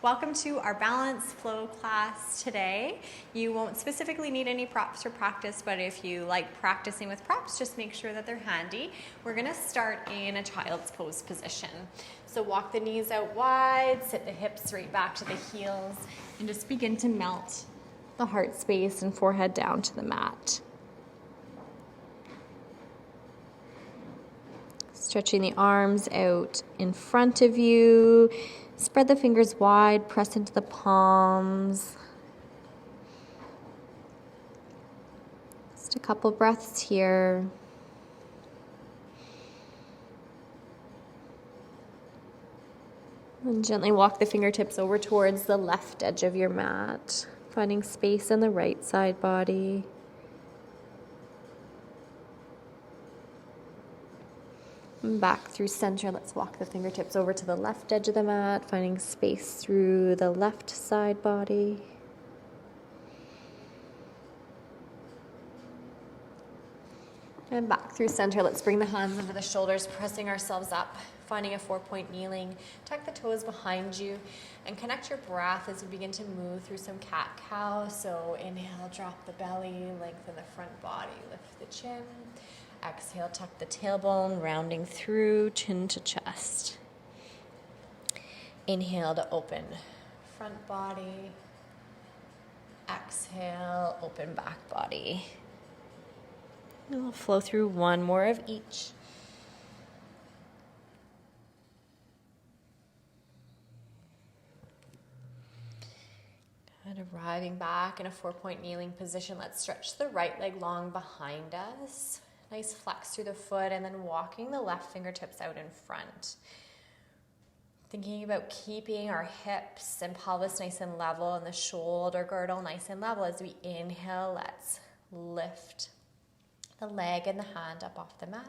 Welcome to our balance flow class today. You won't specifically need any props for practice, but if you like practicing with props, just make sure that they're handy. We're gonna start in a child's pose position. So walk the knees out wide, sit the hips right back to the heels, and just begin to melt the heart space and forehead down to the mat. Stretching the arms out in front of you. Spread the fingers wide, press into the palms. Just a couple breaths here. And gently walk the fingertips over towards the left edge of your mat, finding space in the right side body. Back through center, let's walk the fingertips over to the left edge of the mat, finding space through the left side body. And back through center, let's bring the hands over the shoulders, pressing ourselves up, finding a 4-point kneeling. Tuck the toes behind you and connect your breath as we begin to move through some cat-cow. So inhale, drop the belly, lengthen the front body, lift the chin. Exhale, tuck the tailbone, rounding through, chin to chest. Inhale to open front body. Exhale, open back body. And we'll flow through one more of each. Good, arriving back in a 4-point kneeling position. Let's stretch the right leg long behind us. Nice flex through the foot, and then walking the left fingertips out in front. Thinking about keeping our hips and pelvis nice and level and the shoulder girdle nice and level. As we inhale, let's lift the leg and the hand up off the mat.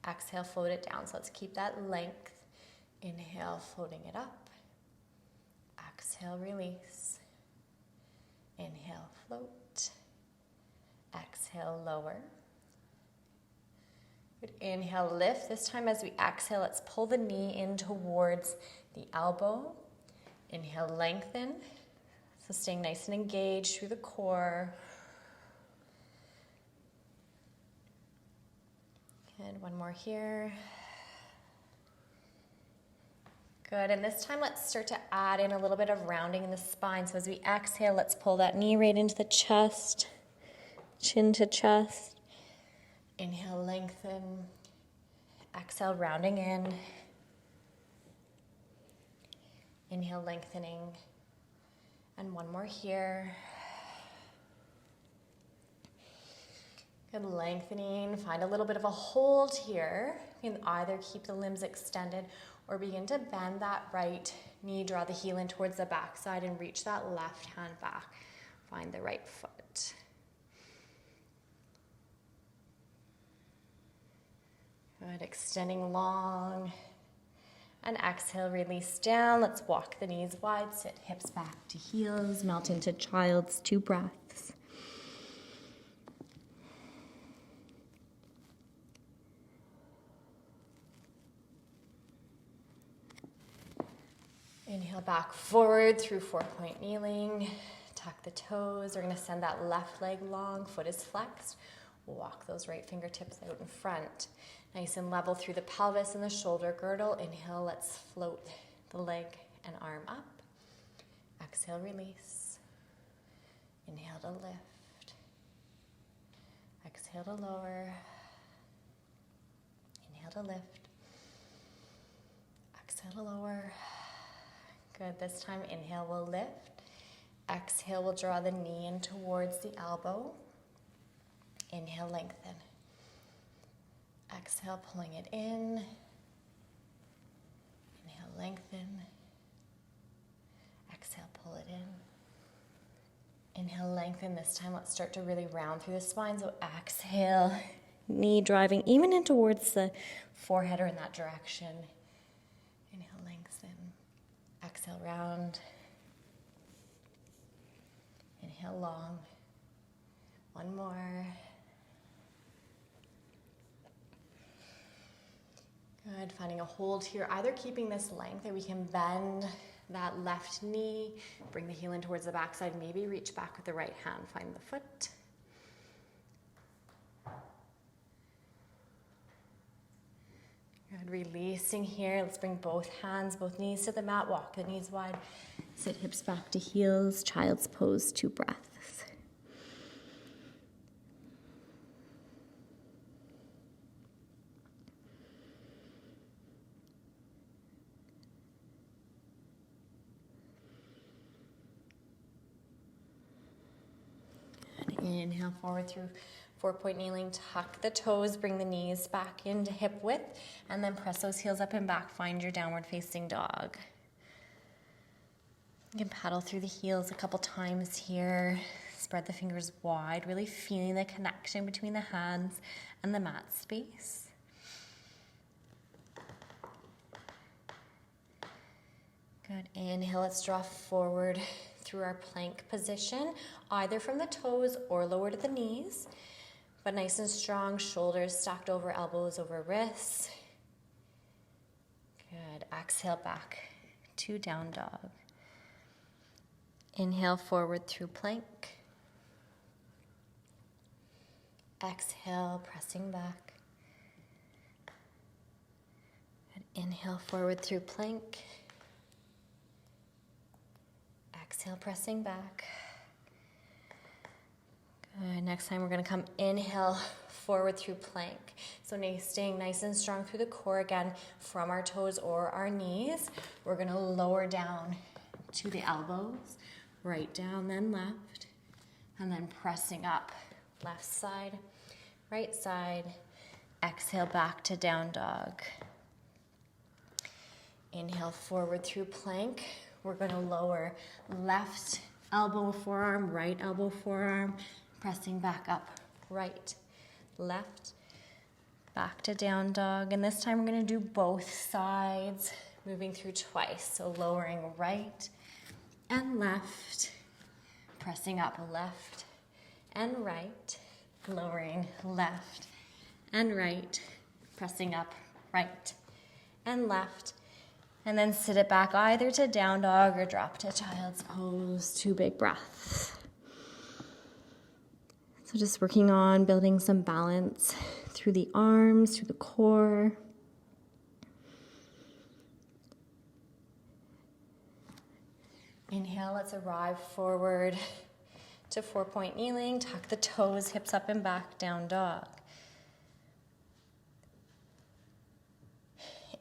Exhale, float it down. So let's keep that length. Inhale, floating it up. Exhale, release. Inhale, float. Exhale, lower. Good. Inhale, lift. This time as we exhale, let's pull the knee in towards the elbow. Inhale, lengthen. So staying nice and engaged through the core. Good. One more here. Good. And this time let's start to add in a little bit of rounding in the spine. So as we exhale, let's pull that knee right into the chest, chin to chest. Inhale, lengthen. Exhale, rounding in. Inhale, lengthening. And one more here. Good, lengthening. Find a little bit of a hold here. You can either keep the limbs extended or begin to bend that right knee, draw the heel in towards the backside and reach that left hand back. Find the right foot. Good, extending long. And exhale, release down. Let's walk the knees wide, sit hips back to heels, melt into child's 2 breaths. Inhale back forward through 4-point kneeling. Tuck the toes. We're going to send that left leg long, foot is flexed. Walk those right fingertips out in front. Nice and level through the pelvis and the shoulder girdle. Inhale, let's float the leg and arm up. Exhale, release. Inhale to lift. Exhale to lower. Inhale to lift. Exhale to lower. Good, this time inhale, we'll lift. Exhale, we'll draw the knee in towards the elbow. Inhale, lengthen. Exhale, pulling it in. Inhale, lengthen. Exhale, pull it in. Inhale, lengthen. This time, let's start to really round through the spine. So exhale, knee driving even in towards the forehead or in that direction. Inhale, lengthen. Exhale, round. Inhale, long. One more. Good, finding a hold here, either keeping this length or we can bend that left knee. Bring the heel in towards the backside. Maybe reach back with the right hand. Find the foot. Good, releasing here. Let's bring both hands, both knees to the mat. Walk the knees wide. Sit hips back to heels. Child's pose, 2 breaths. Inhale forward through 4-point kneeling. Tuck the toes, bring the knees back into hip width, and then press those heels up and back. Find your downward facing dog. You can paddle through the heels a couple times here. Spread the fingers wide, really feeling the connection between the hands and the mat space. Good. Inhale, let's draw forward through our plank position, either from the toes or lower to the knees, but nice and strong, shoulders stacked over elbows over wrists. Good. Exhale back to down dog. Inhale forward through plank. Exhale, pressing back. Good. Inhale forward through plank. Exhale, pressing back. Good. Next time we're going to come inhale forward through plank. So staying nice and strong through the core again from our toes or our knees. We're going to lower down to the elbows, right down, then left, and then pressing up. Left side, right side. Exhale back to down dog. Inhale forward through plank. We're going to lower left elbow, forearm, right elbow, forearm, pressing back up, right, left, back to down dog. And this time we're going to do both sides, moving through twice. So lowering right and left, pressing up left and right, lowering left and right, pressing up right and left. And then sit it back either to down dog or drop to child's pose. 2 big breaths. So just working on building some balance through the arms, through the core. Inhale, let's arrive forward to 4-point kneeling. Tuck the toes, hips up and back, down dog.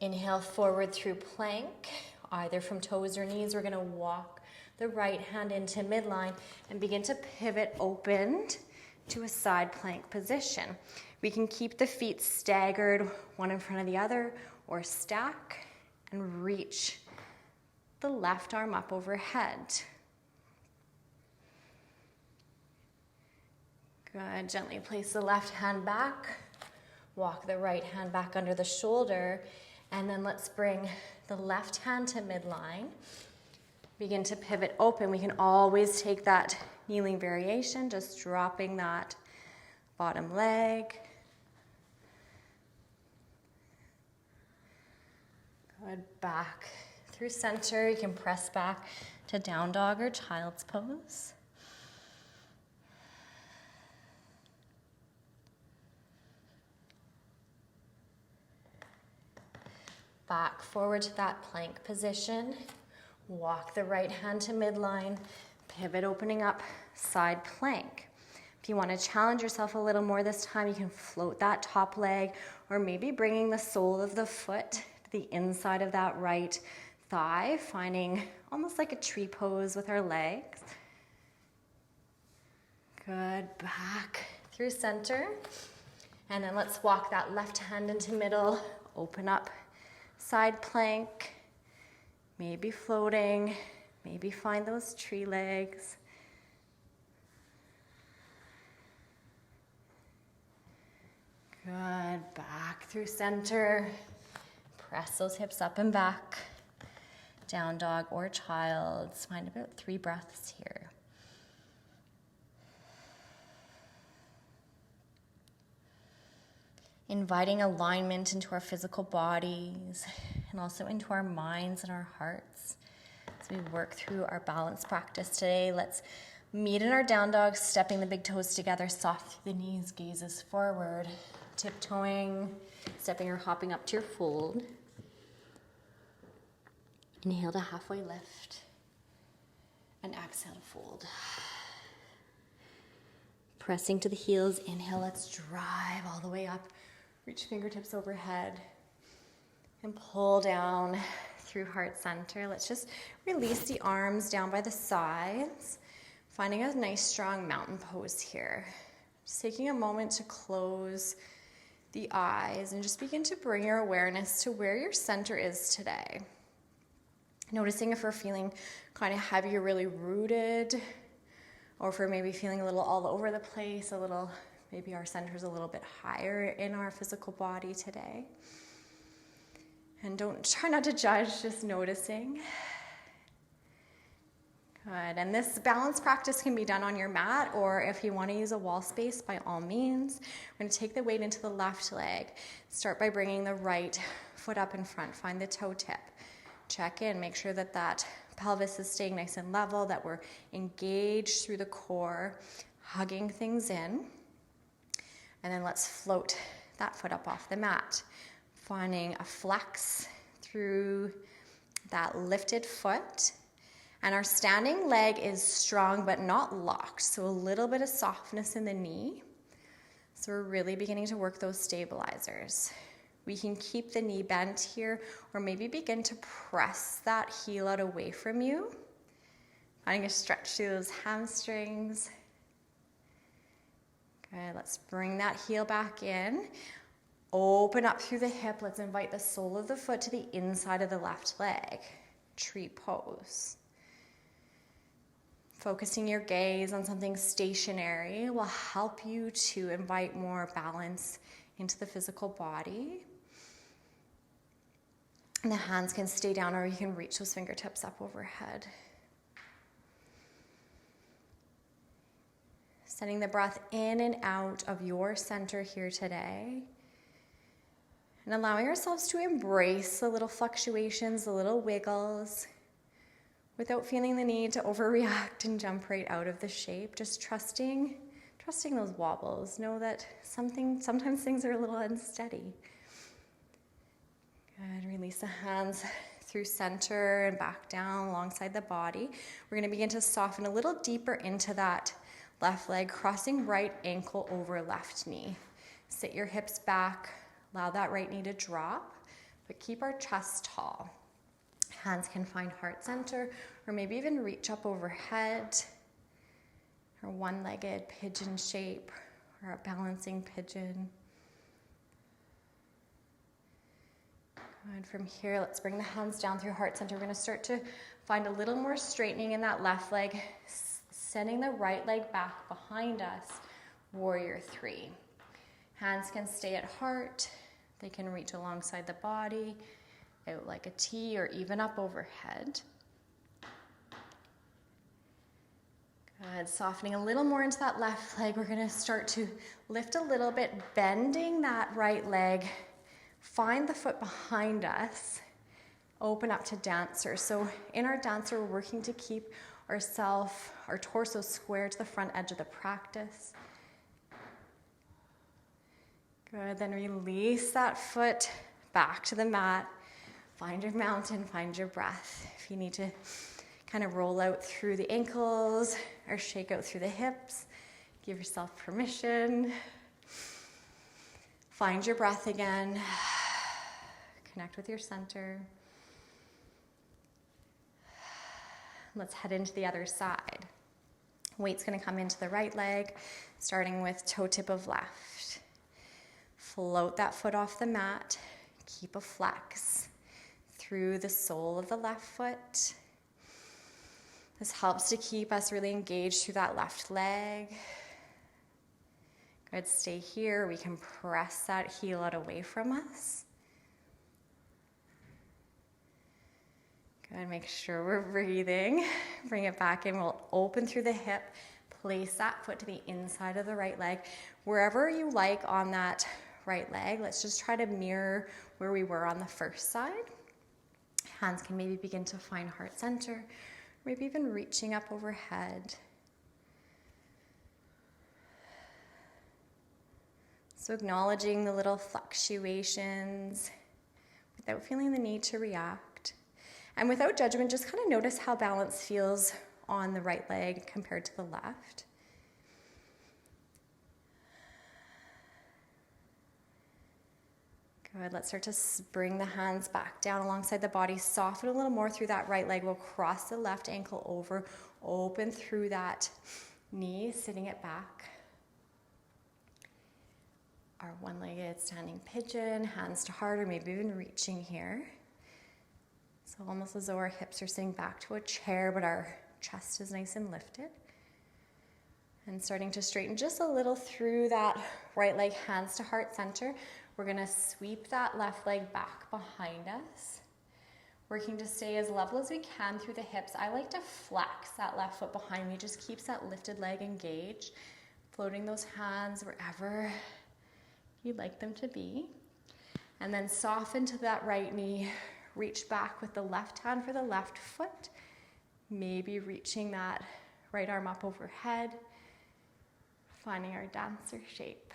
Inhale forward through plank, either from toes or knees. We're going to walk the right hand into midline and begin to pivot open to a side plank position. We can keep the feet staggered, one in front of the other, or stack and reach the left arm up overhead. Good. Gently place the left hand back. Walk the right hand back under the shoulder. And then let's bring the left hand to midline. Begin to pivot open. We can always take that kneeling variation, just dropping that bottom leg. Good. Back through center. You can press back to down dog or child's pose. Back forward to that plank position. Walk the right hand to midline. Pivot opening up, side plank. If you want to challenge yourself a little more this time, you can float that top leg, or maybe bringing the sole of the foot to the inside of that right thigh, finding almost like a tree pose with our legs. Good. Back through center. And then let's walk that left hand into middle. Open up. Side plank, maybe floating, maybe find those tree legs. Good. Back through center. Press those hips up and back. Down dog or child's. Find about 3 breaths here. Inviting alignment into our physical bodies and also into our minds and our hearts. As we work through our balance practice today. Let's meet in our down dog, stepping the big toes together, soft through the knees, gazes forward, tiptoeing, stepping or hopping up to your fold. Inhale to halfway lift, and exhale to fold. Pressing to the heels, inhale, let's drive all the way up, reach fingertips overhead, and pull down through heart center. Let's just release the arms down by the sides, finding a nice strong mountain pose here. Just taking a moment to close the eyes and just begin to bring your awareness to where your center is today. Noticing if we're feeling kind of heavy or really rooted, or if we're maybe feeling a little all over the place, maybe our center's a little bit higher in our physical body today. And try not to judge, just noticing. Good, and this balance practice can be done on your mat, or if you want to use a wall space, by all means. We're going to take the weight into the left leg. Start by bringing the right foot up in front. Find the toe tip. Check in, make sure that pelvis is staying nice and level, that we're engaged through the core, hugging things in. And then let's float that foot up off the mat. Finding a flex through that lifted foot. And our standing leg is strong but not locked, so a little bit of softness in the knee. So we're really beginning to work those stabilizers. We can keep the knee bent here, or maybe begin to press that heel out away from you. Finding a stretch through those hamstrings. Good, let's bring that heel back in. Open up through the hip. Let's invite the sole of the foot to the inside of the left leg. Tree pose. Focusing your gaze on something stationary will help you to invite more balance into the physical body. And the hands can stay down, or you can reach those fingertips up overhead. Sending the breath in and out of your center here today. And allowing ourselves to embrace the little fluctuations, the little wiggles, without feeling the need to overreact and jump right out of the shape. Just trusting those wobbles. Know that sometimes things are a little unsteady. Good. Release the hands through center and back down alongside the body. We're going to begin to soften a little deeper into that left leg, crossing right ankle over left knee. Sit your hips back. Allow that right knee to drop, but keep our chest tall. Hands can find heart center, or maybe even reach up overhead, or one-legged pigeon shape, or a balancing pigeon. Good. From here, let's bring the hands down through heart center. We're going to start to find a little more straightening in that left leg, sending the right leg back behind us, warrior three. Hands can stay at heart. They can reach alongside the body, out like a T, or even up overhead. Good. Softening a little more into that left leg. We're going to start to lift a little bit, bending that right leg. Find the foot behind us. Open up to dancer. So in our dancer, we're working to keep our torso square to the front edge of the practice. Good, then release that foot back to the mat. Find your mountain, find your breath. If you need to kind of roll out through the ankles or shake out through the hips, give yourself permission. Find your breath again. Connect with your center. Let's head into the other side. Weight's going to come into the right leg, starting with toe tip of left. Float that foot off the mat. Keep a flex through the sole of the left foot. This helps to keep us really engaged through that left leg. Good, stay here. We can press that heel out away from us. Good, make sure we're breathing. Bring it back in. We'll open through the hip. Place that foot to the inside of the right leg. Wherever you like on that right leg, let's just try to mirror where we were on the first side. Hands can maybe begin to find heart center, maybe even reaching up overhead. So acknowledging the little fluctuations without feeling the need to react. And without judgment, just kind of notice how balance feels on the right leg compared to the left. Good, let's start to bring the hands back down alongside the body. Soften a little more through that right leg. We'll cross the left ankle over, open through that knee, sitting it back. Our one-legged standing pigeon, hands to heart, or maybe even reaching here. So almost as though our hips are sitting back to a chair, but our chest is nice and lifted. And starting to straighten just a little through that right leg, hands to heart center. We're gonna sweep that left leg back behind us. Working to stay as level as we can through the hips. I like to flex that left foot behind me, just keeps that lifted leg engaged. Floating those hands wherever you'd like them to be. And then soften to that right knee. Reach back with the left hand for the left foot. Maybe reaching that right arm up overhead. Finding our dancer shape.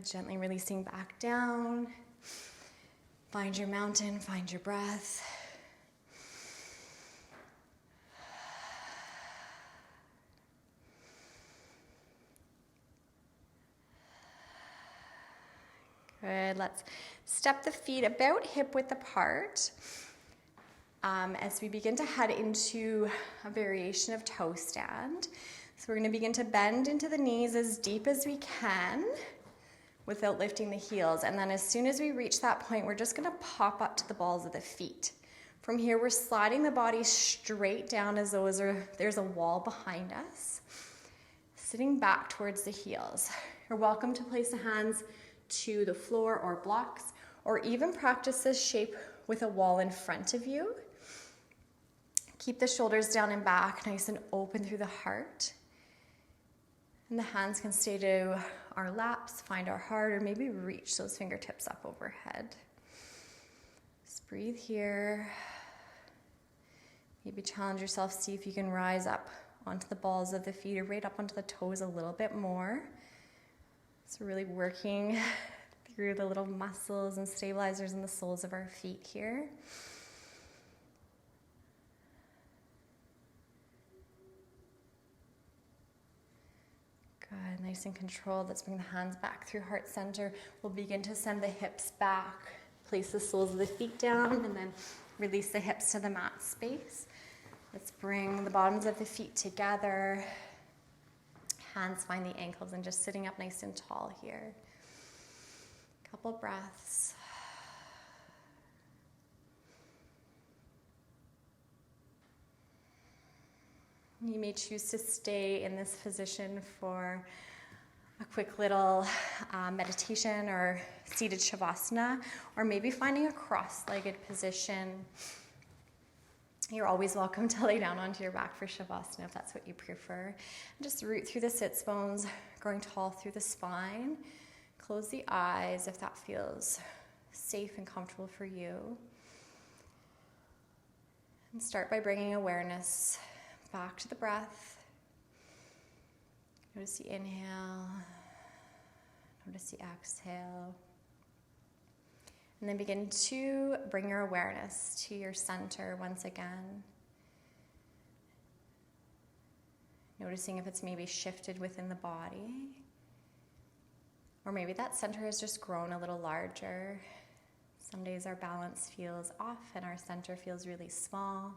Gently releasing back down. Find your mountain, find your breath. Good, let's step the feet about hip width apart as we begin to head into a variation of toe stand. So we're going to begin to bend into the knees as deep as we can without lifting the heels. And then as soon as we reach that point, we're just going to pop up to the balls of the feet. From here, we're sliding the body straight down as though there's a wall behind us, sitting back towards the heels. You're welcome to place the hands to the floor or blocks, or even practice this shape with a wall in front of you. Keep the shoulders down and back, nice and open through the heart. And the hands can stay to our laps, find our heart, or maybe reach those fingertips up overhead. Just breathe here. Maybe challenge yourself, see if you can rise up onto the balls of the feet or right up onto the toes a little bit more. So really working through the little muscles and stabilizers in the soles of our feet here. Good, nice and controlled. Let's bring the hands back through heart center. We'll begin to send the hips back. Place the soles of the feet down and then release the hips to the mat space. Let's bring the bottoms of the feet together. Hands find the ankles and just sitting up nice and tall here. Couple breaths. You may choose to stay in this position for a quick little meditation or seated shavasana, or maybe finding a cross-legged position. You're always welcome to lay down onto your back for shavasana if that's what you prefer. And just root through the sits bones, growing tall through the spine. Close the eyes if that feels safe and comfortable for you. And start by bringing awareness back to the breath. Notice the inhale. Notice the exhale. And then begin to bring your awareness to your center once again. Noticing if it's maybe shifted within the body. Or maybe that center has just grown a little larger. Some days our balance feels off and our center feels really small.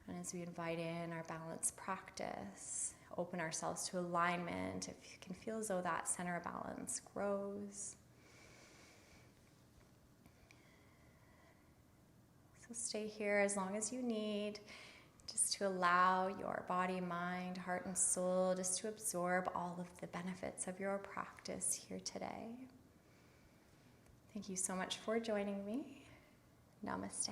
And as we invite in our balance practice, open ourselves to alignment, if you can feel as though that center of balance grows. So stay here as long as you need, just to allow your body, mind, heart, and soul just to absorb all of the benefits of your practice here today. Thank you so much for joining me. Namaste.